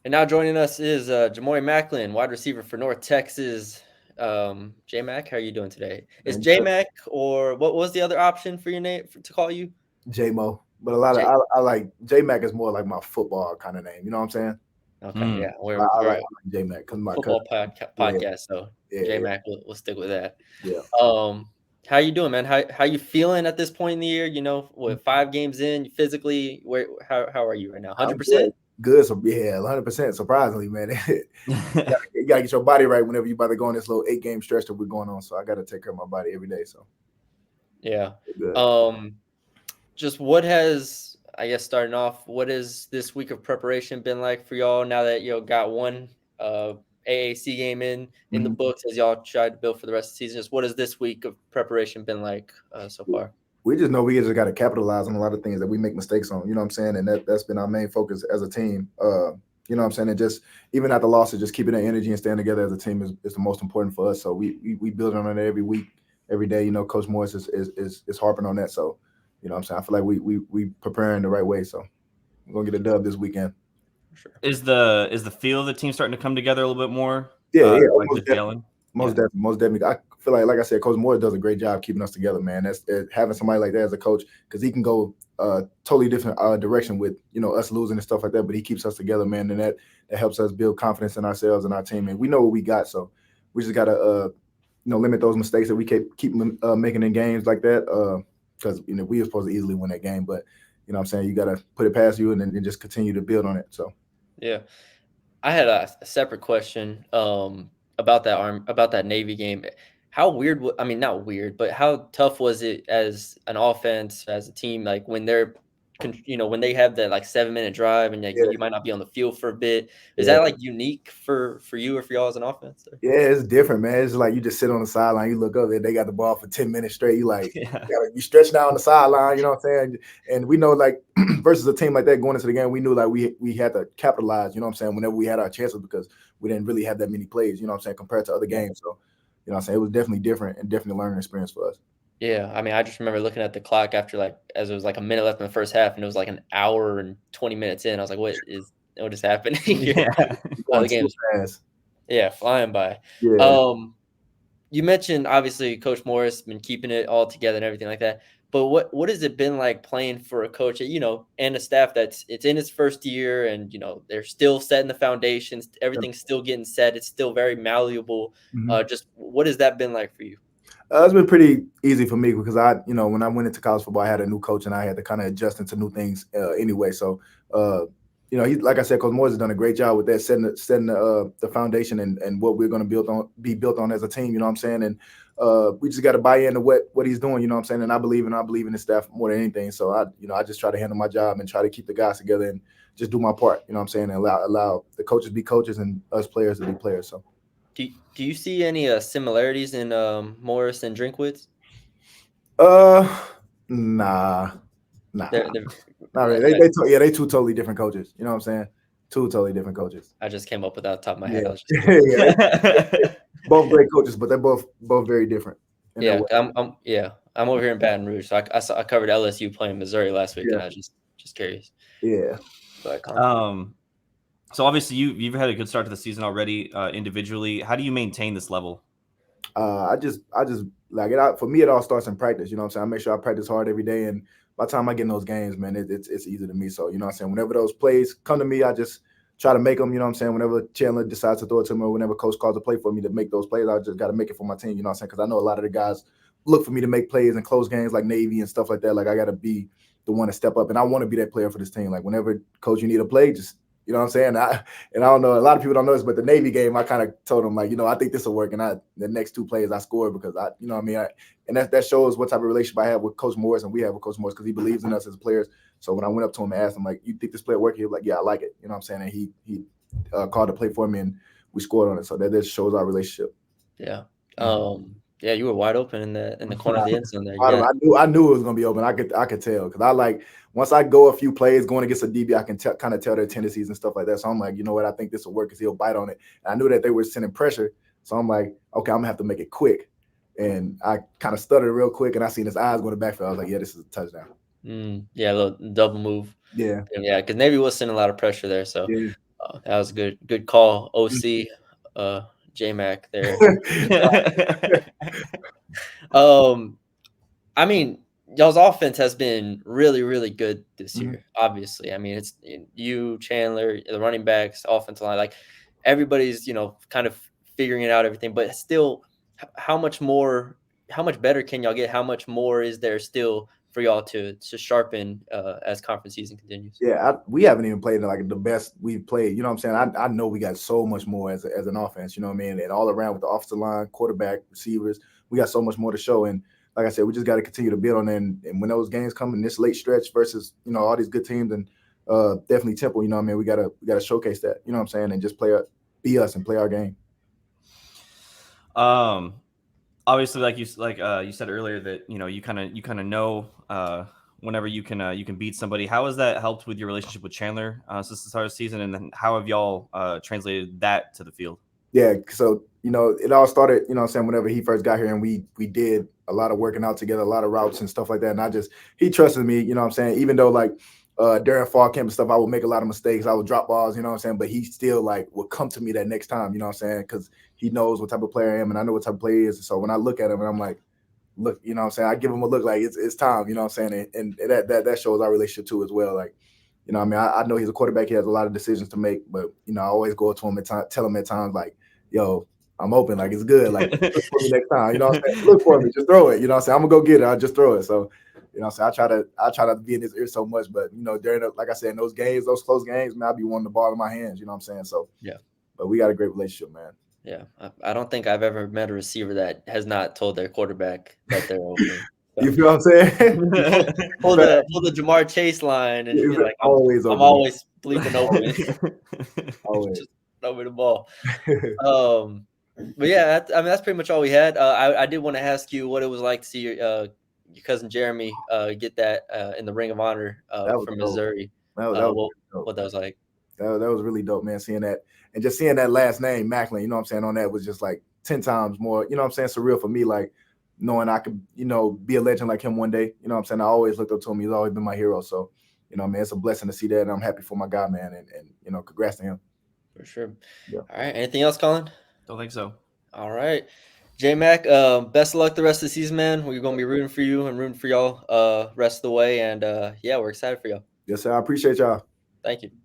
And now joining us is Jamori Maclin, wide receiver for North Texas. J-Mac, how are you doing today? Is Man, J-Mac or what was the other option for your name to call you? J-Mo. But a lot of J. I like J-Mac is more like my football kind of name. You know what I'm saying? Okay, Mm. yeah, I, I we're like a J-Mac because my cousin. football Yeah, podcast, so yeah, J-Mac we'll stick with that. yeah. How you doing, man? How you feeling at this point in the year? You know, with 5 games in, physically, how are you right now? I'm good. 100%? Good. So yeah, 100%. Surprisingly, man. You gotta get your body right whenever you about to go on this little 8-game stretch that we're going on. So I gotta take care of my body every day. So Yeah. good. Just what has, I guess, starting off, what has this week of preparation been like for y'all now that got one AAC game in the Mhm. books as y'all tried to build for the rest of the season? Just what has this week of preparation been like so far? We just know we just got to capitalize on a lot of things that we make mistakes on. You know what I'm saying? And that's been our main focus as a team. You know what I'm saying? And just even at the losses, just keeping that energy and staying together as a team is the most important for us. So we build on it every week, every day. You know, Coach Morris is harping on that. So, you know what I'm saying? I feel like we preparing the right way. So we're gonna get a dub this weekend. Sure. Is the feel of the team starting to come together a little bit more? Yeah, Like most just definitely. gelling? Most definitely. I feel like I said, Coach Moore does a great job keeping us together, man. That's having somebody like that as a coach because he can go totally different direction with us losing and stuff like that, but he keeps us together, man, and that helps us build confidence in ourselves and our team. And we know what we got, so we just gotta limit those mistakes that we keep making in games like that because we were supposed to easily win that game, but what I'm saying, you gotta put it past you and then just continue to build on it. So. Yeah. I had a separate question about that Navy game. How weird? I mean, not weird, but how tough was it as an offense, as a team, like when when they have that like 7-minute drive and like Yeah, you might not be on the field for a bit? Is yeah. that like unique for you or for y'all as an offense? Or? Yeah, it's different, man. It's like you just sit on the sideline, you look up, and they got the ball for 10 minutes straight. You like, Yeah. you stretching out on the sideline, you know what I'm saying? And we know, like, versus a team like that going into the game, we knew like we had to capitalize, you know what I'm saying, whenever we had our chances because we didn't really have that many plays, you know what I'm saying, compared to other Yeah. games. So, you know what I'm saying, it was definitely different and definitely a learning experience for us. Yeah, I mean, I just remember looking at the clock after as it was like a minute left in the first half, and it was like an hour and 20 minutes in. I was like, what is happening here? Yeah. You're The going too game's fast. flying by. Yeah. You mentioned obviously Coach Morris been keeping it all together and everything like that. But what has it been like playing for a coach, and a staff it's in its first year, and they're still setting the foundations, everything's still getting set, it's still very malleable. Mhm. Just what has that been like for you? It's been pretty easy for me because when I went into college football, I had a new coach and I had to kind of adjust into new things anyway. So, he, like I said, Coach Moore has done a great job with that, setting the foundation and what we're going to be built on as a team. You know what I'm saying? And we just got to buy into what he's doing. You know what I'm saying? And I believe in his staff more than anything. So I just try to handle my job and try to keep the guys together and just do my part. You know what I'm saying? And allow the coaches be coaches and us players to be players. So. Do you see any similarities in Morris and Drinkwitz? Nah, nah, They're not really. They two totally different coaches. You know what I'm saying? Two totally different coaches. I just came up with that off the top of my head. Yeah, I was just curious. both great coaches, but they're both very different in their Yeah, way. I'm over here in Baton Rouge, so I covered LSU playing Missouri last week, Yeah, and I was just curious. yeah. But So obviously you've had a good start to the season already individually. How do you maintain this level? I just like it out. For me, it all starts in practice. You know what I'm saying? I make sure I practice hard every day, and by the time I get in those games, man, it's easy to me. So you know what I'm saying? Whenever those plays come to me, I just try to make them. You know what I'm saying? Whenever Chandler decides to throw it to me, or whenever coach calls a play for me to make those plays, I just got to make it for my team. You know what I'm saying? Because I know a lot of the guys look for me to make plays in close games like Navy and stuff like that. Like I got to be the one to step up, and I want to be that player for this team. Like whenever coach, you need a play, just you know what I'm saying? I don't know, a lot of people don't know this, but the Navy game, I kind of told them like, I think this will work. And the next 2 plays I scored because you know what I mean? And that shows what type of relationship I have with Coach Morris and we have with Coach Morris because he believes in us as players. So when I went up to him and asked him like, you think this play will work? He was like, yeah, I like it. You know what I'm saying? And he called the play for me and we scored on it. So that just shows our relationship. yeah, yeah, you were wide open in the corner of the end zone there. I Yeah, knew it was gonna be open. I could tell because I like once I go a few plays going against a DB, I can kind of tell their tendencies and stuff like that. So I'm like, you know what, I think this will work because he'll bite on it. And I knew that they were sending pressure, so I'm like, okay, I'm gonna have to make it quick. And I kind of stuttered real quick, and I seen his eyes going to backfield. I was like, yeah, this is a touchdown. yeah, a little double move. Yeah, Yeah, because Navy was sending a lot of pressure there. So, yeah. That was a good call, OC, J Mac there. I mean, y'all's offense has been really, really good this year. Obviously, I mean, it's you, Chandler, the running backs, offensive line, like everybody's kind of figuring it out, everything. But still, how much more, how much better can y'all get? How much more is there still for y'all to sharpen as conference season continues? Yeah, we haven't even played like the best we've played. You know what I'm saying? I know we got so much more as an offense. You know what I mean? And all around with the offensive line, quarterback, receivers, we got so much more to show. And like I said, we just got to continue to build on it. And when those games come in this late stretch versus all these good teams and definitely Temple, you know what I mean? We gotta showcase that. You know what I'm saying? And just be us and play our game. Obviously, like you said earlier that you kind of know whenever you can beat somebody. How has that helped with your relationship with Chandler since the start of the season, and then how have y'all translated that to the field? Yeah, so it all started, what I'm saying, whenever he first got here, and we did a lot of working out together, a lot of routes and stuff like that. And he trusted me, what I'm saying, even though like during fall camp and stuff, I would make a lot of mistakes, I would drop balls, what I'm saying, but he still like would come to me that next time, what I'm saying, because he knows what type of player I am and I know what type of player he is. So when I look at him and I'm like, look, what I'm saying, I give him a look like it's time, what I'm saying, and that shows our relationship too as well. Like, I mean, I know he's a quarterback, he has a lot of decisions to make, but I always go to him and tell him at times like, yo, I'm open, like it's good, like look for me next time, what I'm saying, look for me, just throw it, what I'm saying, I'm gonna go get it, I'll just throw it. So what I'm saying, I try not to be in his ear so much, but during like I said, in those games, those close games, man, I'll be wanting the ball in my hands, what I'm saying. So yeah, but we got a great relationship, man. Yeah, I don't think I've ever met a receiver that has not told their quarterback that they're open. So, you feel what I'm saying? pull the Jamar Chase line and be like, I'm always bleeping open. Always. Just throw me the ball. But yeah, I mean that's pretty much all we had. I did want to ask you what it was like to see your cousin Jeremy get that in the Ring of Honor from Missouri. What that was like. That was really dope, man, seeing that. And just seeing that last name, Maclin, what I'm saying, on that was just like 10 times more, what I'm saying, surreal for me, like knowing I could, be a legend like him one day. What I'm saying? I always looked up to him. He's always been my hero. So, man, it's a blessing to see that. And I'm happy for my guy, man. And congrats to him. For sure. Yeah. All right. Anything else, Colin? Don't think so. All right. J-Mac, best of luck the rest of the season, man. We're going to be rooting for you and rooting for y'all rest of the way. And, yeah, we're excited for y'all. Yes, sir. I appreciate y'all. Thank you.